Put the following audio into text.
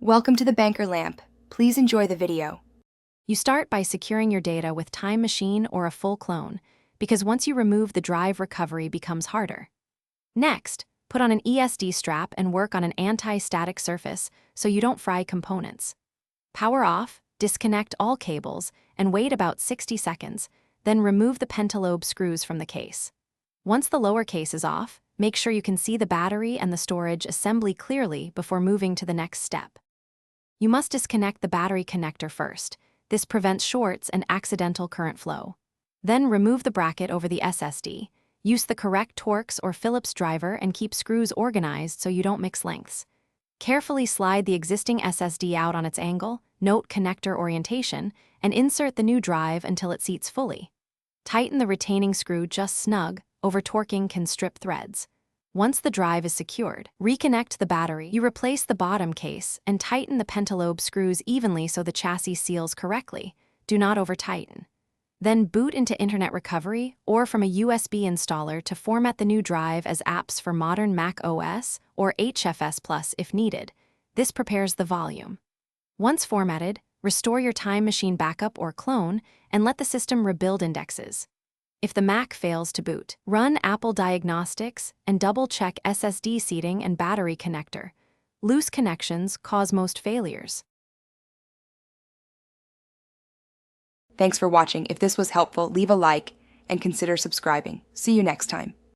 Welcome to the Banker Lamp. Please enjoy the video. You start by securing your data with Time Machine or a full clone, because once you remove the drive, recovery becomes harder. Next, put on an ESD strap and work on an anti-static surface so you don't fry components. Power off, disconnect all cables, and wait about 60 seconds, then remove the pentalobe screws from the case. Once the lower case is off, make sure you can see the battery and the storage assembly clearly before moving to the next step. You must disconnect the battery connector first. This prevents shorts and accidental current flow. Then remove the bracket over the SSD. Use the correct Torx or Phillips driver and keep screws organized so you don't mix lengths. Carefully slide the existing SSD out on its angle, note connector orientation, and insert the new drive until it seats fully. Tighten the retaining screw just snug, over-torquing can strip threads. Once the drive is secured, reconnect the battery. You replace the bottom case and tighten the pentalobe screws evenly so the chassis seals correctly. Do not over-tighten. Then boot into Internet Recovery or from a USB installer to format the new drive as apps for modern Mac OS or HFS Plus if needed. This prepares the volume. Once formatted, restore your Time Machine backup or clone and let the system rebuild indexes. If the Mac fails to boot, run Apple Diagnostics and double-check SSD seating and battery connector. Loose connections cause most failures. Thanks for watching. If this was helpful, leave a like and consider subscribing. See you next time.